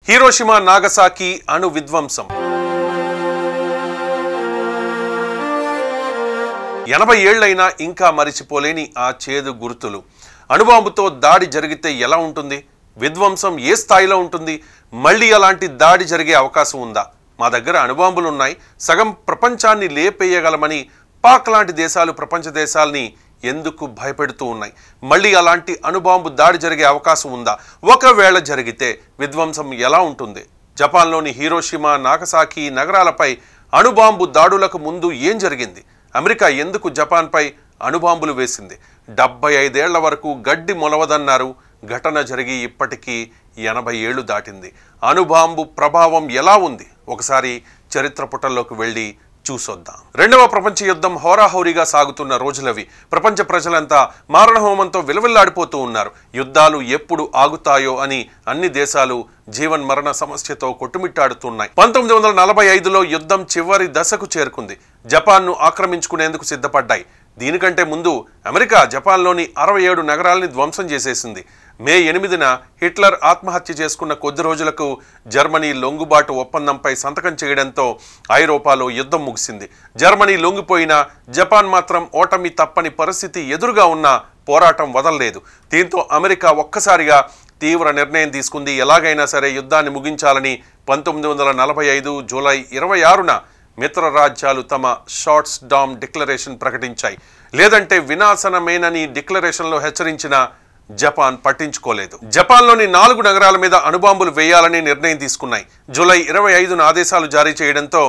Hiroshima Nagasaki అణు విధ్వంసం 80 ఏళ్లైనా ఇంకా మరిచిపోలేని ఆ చేదు గుర్తులు. అణుబాంబుతో దాడి జరిగితే ఎలా ఉంటుంది? విధ్వంసం ఏ స్థాయిలో ఉంటుంది? మళ్ళీ అలాంటి దాడి జరిగే అవకాశం ఉందా? మా దగ్గర అణుబాంబులు ఉన్నాయి, సగం ప్రపంచాన్ని లేపేయగలమని పాక్ లాంటి దేశాలు ప్రపంచ దేశాల్ని ఎందుకు భయపెడుతూ ఉన్నాయి? మళ్ళీ అలాంటి అణుబాంబు దాడి జరిగే అవకాశం ఉందా? ఒకవేళ జరిగితే విధ్వంసం ఎలా ఉంటుంది? జపాన్లోని హిరోషిమా నాగసాకి నగరాలపై అణుబాంబు దాడులకు ముందు ఏం జరిగింది? అమెరికా ఎందుకు జపాన్పై అణుబాంబులు వేసింది? 75 ఏళ్ల వరకు గడ్డి మొలవదన్నారు. ఘటన జరిగి ఇప్పటికీ 80 ఏళ్లు దాటింది. అణుబాంబు ప్రభావం ఎలా ఉంది? ఒకసారి చరిత్ర పుటల్లోకి వెళ్ళి చూసొద్దాం. రెండవ ప్రపంచ యుద్ధం హోరాహోరీగా సాగుతున్న రోజులవి. ప్రపంచ ప్రజలంతా మారణహోమంతో విలవిల్లాడిపోతూ ఉన్నారు. యుద్ధాలు ఎప్పుడు ఆగుతాయో అని అన్ని దేశాలు జీవన్మరణ సమస్యతో కొట్టుమిట్టాడుతున్నాయి. 1945లో యుద్ధం చివరి దశకు చేరుకుంది. జపాన్ను ఆక్రమించుకునేందుకు సిద్ధపడ్డాయి. దీనికంటే ముందు అమెరికా జపాన్లోని 67 నగరాల్ని ధ్వంసం చేసేసింది. మే 8న హిట్లర్ ఆత్మహత్య చేసుకున్న కొద్ది రోజులకు జర్మనీ లొంగుబాటు ఒప్పందంపై సంతకం చేయడంతో ఐరోపాలో యుద్ధం ముగిసింది. జర్మనీ లొంగిపోయినా జపాన్ మాత్రం ఓటమి తప్పని పరిస్థితి ఎదురుగా ఉన్న పోరాటం వదలలేదు. దీంతో అమెరికా ఒక్కసారిగా తీవ్ర నిర్ణయం తీసుకుంది. ఎలాగైనా సరే యుద్ధాన్ని ముగించాలని 1945 జూలై 26న మిత్ర రాజ్యాలు తమ షార్ట్స్ డామ్ డిక్లరేషన్ ప్రకటించాయి. లేదంటే వినాశనమేనని డిక్లరేషన్లో హెచ్చరించిన జపాన్ పట్టించుకోలేదు. జపాన్లోని 4 నగరాల మీద అణుబాంబులు వేయాలని నిర్ణయం తీసుకున్నాయి. జూలై 25న ఆదేశాలు జారీ చేయడంతో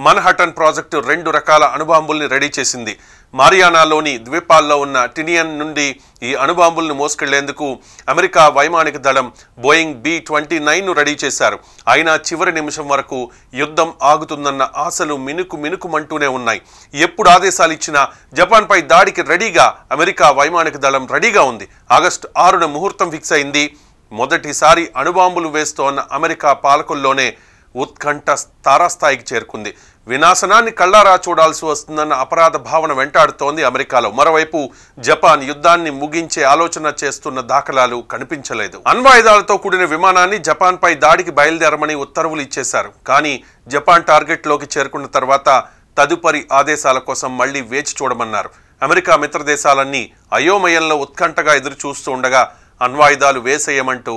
మన్హటన్ ప్రాజెక్టు 2 రకాల అణుబాంబుల్ని రెడీ చేసింది. మారియానాలోని ద్వీపాల్లో ఉన్న టినియన్ నుండి ఈ అణుబాంబులను మోసుకెళ్లేందుకు అమెరికా వైమానిక దళం బోయింగ్ B-29ను రెడీ చేశారు. అయినా చివరి నిమిషం వరకు యుద్ధం ఆగుతుందన్న ఆశలు మినుకుమంటూనే ఉన్నాయి. ఎప్పుడు ఆదేశాలు ఇచ్చినా జపాన్పై దాడికి రెడీగా అమెరికా వైమానిక దళం రెడీగా ఉంది. ఆగస్టు 6న ముహూర్తం ఫిక్స్ అయింది. మొదటిసారి అణుబాంబులు వేస్తోన్న అమెరికా పాలకుల్లోనే ఉత్కంఠ తారాస్థాయికి చేరుకుంది. వినాశనాన్ని కళ్ళారా చూడాల్సి వస్తుందన్న అపరాధ భావన వెంటాడుతోంది అమెరికాలో. మరోవైపు జపాన్ యుద్ధాన్ని ముగించే ఆలోచన చేస్తున్న దాఖలాలు కనిపించలేదు. అణ్వాయుధాలతో కూడిన విమానాన్ని జపాన్పై దాడికి బయలుదేరమని ఉత్తర్వులు ఇచ్చేశారు. కానీ జపాన్ టార్గెట్లోకి చేరుకున్న తర్వాత తదుపరి ఆదేశాల కోసం మళ్లీ వేచి చూడమన్నారు. అమెరికా మిత్ర దేశాలన్నీ అయోమయంలో ఉత్కంఠగా ఎదురు చూస్తూ ఉండగా అణ్వాయుధాలు వేసేయమంటూ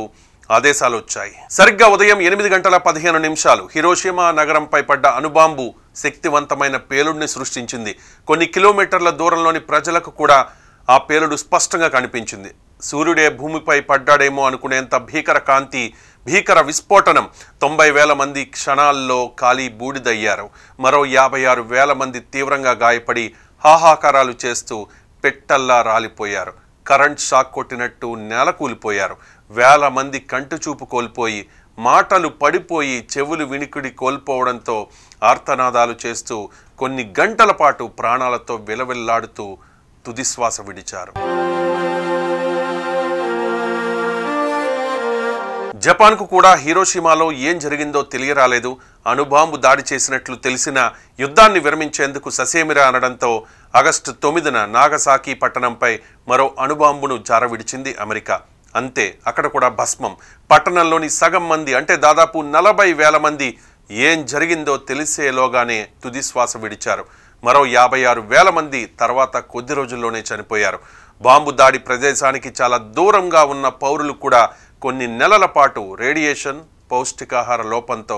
ఆదేశాలు వచ్చాయి. సరిగ్గా ఉదయం 8:15 హిరోషిమా నగరంపై పడ్డ అణుబాంబు శక్తివంతమైన పేలుడిని సృష్టించింది. కొన్ని కిలోమీటర్ల దూరంలోని ప్రజలకు కూడా ఆ పేలుడు స్పష్టంగా కనిపించింది. సూర్యుడే భూమిపై పడ్డాడేమో అనుకునేంత భీకర కాంతి, భీకర విస్ఫోటనం. 90,000 మంది క్షణాల్లో కాలి బూడిదయ్యారు. మరో 56,000 మంది తీవ్రంగా గాయపడి హాహాకారాలు చేస్తూ పెట్టల్లా రాలిపోయారు. కరెంట్ షాక్ కొట్టినట్టు నేలకూలిపోయారు. 1,000 మంది కంటి చూపు కోల్పోయి, మాటలు పడిపోయి, చెవులు వినికిడి కోల్పోవడంతో ఆర్తనాదాలు చేస్తూ కొన్ని గంటల పాటు ప్రాణాలతో విలవిల్లాడుతూ తుదిశ్వాస విడిచారు. జపాన్కు కూడా హిరోషిమాలో ఏం జరిగిందో తెలియరాలేదు. అణుబాంబు దాడి చేసినట్లు తెలిసినా యుద్ధాన్ని విరమించేందుకు ససేమిరా అనడంతో ఆగస్టు 9న నాగసాకి పట్టణంపై మరో అణుబాంబును జారవిడిచింది అమెరికా. అంతే, అక్కడ కూడా భస్మం. పట్టణంలోని సగం మంది అంటే దాదాపు 40,000 మంది ఏం జరిగిందో తెలిసేలోగానే తుదిశ్వాస విడిచారు. మరో 56,000 మంది తర్వాత కొద్ది రోజుల్లోనే చనిపోయారు. బాంబు దాడి ప్రదేశానికి చాలా దూరంగా ఉన్న పౌరులు కూడా కొన్ని నెలల పాటు రేడియేషన్, పౌష్టికాహార లోపంతో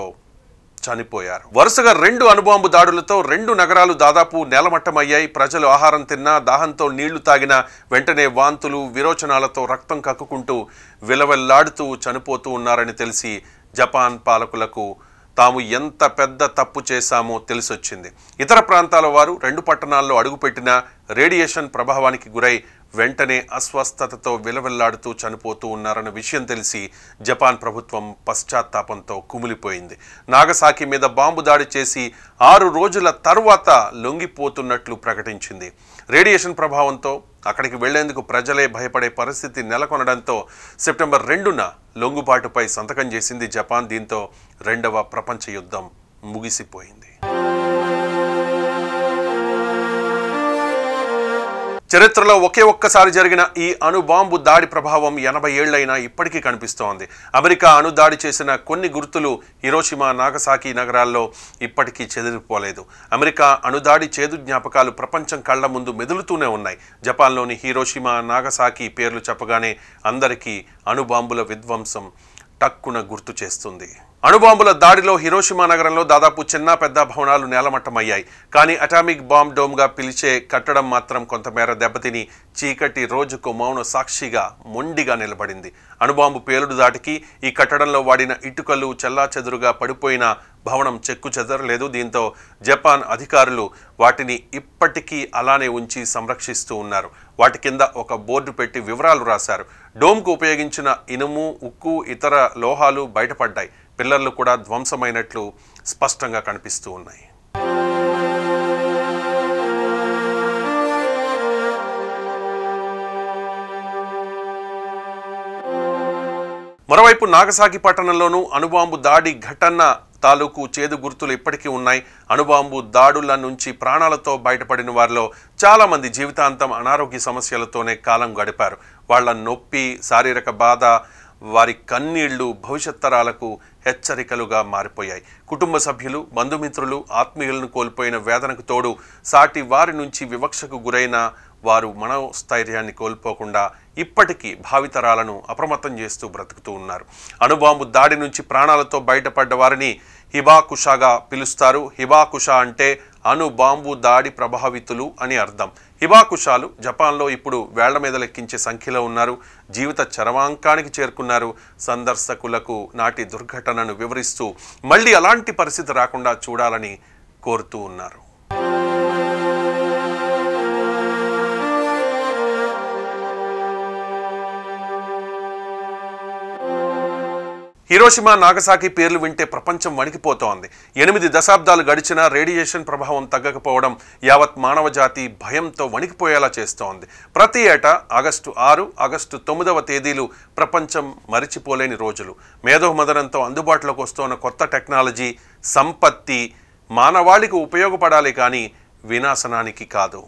చనిపోయారు. వరుసగా 2 అణుబాంబు దాడులతో 2 నగరాలు దాదాపు నేలమట్టమయ్యాయి. ప్రజలు ఆహారం తిన్నా, దాహంతో నీళ్లు తాగినా వెంటనే వాంతులు, విరోచనాలతో రక్తం కక్కుకుంటూ విలవెల్లాడుతూ చనిపోతూ ఉన్నారని తెలిసి జపాన్ పాలకులకు తాము ఎంత పెద్ద తప్పు చేశామో తెలిసొచ్చింది. ఇతర ప్రాంతాల వారు 2 పట్టణాల్లో అడుగుపెట్టినా రేడియేషన్ ప్రభావానికి గురై వెంటనే అస్వస్థతతో విలవిల్లాడుతూ చనిపోతూ ఉన్నారన్న విషయం తెలిసి జపాన్ ప్రభుత్వం పశ్చాత్తాపంతో కుమిలిపోయింది. నాగసాకి మీద బాంబు దాడి చేసి 6 రోజుల తరువాత లొంగిపోతున్నట్లు ప్రకటించింది. రేడియేషన్ ప్రభావంతో అక్కడికి వెళ్లేందుకు ప్రజలే భయపడే పరిస్థితి నెలకొనడంతో సెప్టెంబర్ 2న లొంగుబాటుపై సంతకం చేసింది జపాన్. దీంతో 2వ ప్రపంచ యుద్ధం ముగిసిపోయింది. చరిత్రలో ఒక్కసారి జరిగిన ఈ అణుబాంబు దాడి ప్రభావం 80 ఏళ్లైనా ఇప్పటికీ కనిపిస్తోంది. అమెరికా అణుదాడి చేసిన కొన్ని గుర్తులు హిరోషిమా, నాగసాకి నగరాల్లో ఇప్పటికీ చెదిరిపోలేదు. అమెరికా అణుదాడి చేదు జ్ఞాపకాలు ప్రపంచం కళ్ల ముందు మెదులుతూనే ఉన్నాయి. జపాన్లోని హిరోషిమా, నాగసాకి పేర్లు చెప్పగానే అందరికీ అణుబాంబుల విధ్వంసం టక్కున గుర్తు చేస్తుంది. అణుబాంబుల దాడిలో హిరోషిమా నగరంలో దాదాపు చిన్న పెద్ద భవనాలు నేలమట్టమయ్యాయి. కానీ అటామిక్ బాంబ్ డోమ్గా పిలిచే కట్టడం మాత్రం కొంతమేర దెబ్బతిని చీకటి రోజుకు మౌన సాక్షిగా మొండిగా నిలబడింది. అణుబాంబు పేలుడు దాటికి ఈ కట్టడంలో వాడిన ఇటుకలు చెల్లాచెదురుగా పడిపోయిన భవనం చెక్కు చెదరలేదు. దీంతో జపాన్ అధికారులు వాటిని ఇప్పటికీ అలానే ఉంచి సంరక్షిస్తూ ఉన్నారు. వాటి కింద ఒక బోర్డు పెట్టి వివరాలు రాశారు. డోమ్కు ఉపయోగించిన ఇనుము, ఉక్కు, ఇతర లోహాలు బయటపడ్డాయి. పిల్లర్లు కూడా ధ్వంసమైనట్లు స్పష్టంగా కనిపిస్తూ ఉన్నాయి. మరోవైపు నాగసాకి పట్టణంలోనూ అణుబాంబు దాడి ఘటన తాలూకు చేదు గుర్తులు ఇప్పటికీ ఉన్నాయి. అణుబాంబు దాడుల నుంచి ప్రాణాలతో బయటపడిన వారిలో చాలా మంది జీవితాంతం అనారోగ్య సమస్యలతోనే కాలం గడిపారు. వాళ్ళ నొప్పి, శారీరక బాధ, వారి కన్నీళ్లు భవిష్యత్ తరాలకు హెచ్చరికలుగా మారిపోయాయి. కుటుంబ సభ్యులు, బంధుమిత్రులు, ఆత్మీయులను కోల్పోయిన వేదనకు తోడు సాటి వారి నుంచి వివక్షకు గురైన వారు మనోస్థైర్యాన్ని కోల్పోకుండా ఇప్పటికీ భావితరాలను అప్రమత్తం చేస్తూ బ్రతుకుతూ ఉన్నారు. అణుబాంబు దాడి నుంచి ప్రాణాలతో బయటపడ్డ వారిని హిబాకుషాగా పిలుస్తారు. హిబాకుషా అంటే అణుబాంబు దాడి ప్రభావితులు అని అర్థం. హిబాకుషాలు జపాన్లో ఇప్పుడు వేళ్ల మీద లెక్కించే సంఖ్యలో ఉన్నారు. జీవిత చరమాంకానికి చేరుకున్నారు. సందర్శకులకు నాటి దుర్ఘటనను వివరిస్తూ మళ్ళీ అలాంటి పరిస్థితి రాకుండా చూడాలని కోరుతూ ఉన్నారు. హిరోషిమా, నాగసాకి పేర్లు వింటే ప్రపంచం వణికిపోతోంది. 8 దశాబ్దాలు గడిచినా రేడియేషన్ ప్రభావం తగ్గకపోవడం యావత్ మానవ జాతి భయంతో వణికిపోయేలా చేస్తోంది. ప్రతి ఏటా ఆగస్టు 6, ఆగస్టు 9వ తేదీలు ప్రపంచం మరిచిపోలేని రోజులు. మేధోమదనంతో అందుబాటులోకి వస్తున్న కొత్త టెక్నాలజీ, సంపత్తి మానవాళికి ఉపయోగపడాలి కానీ వినాశనానికి కాదు.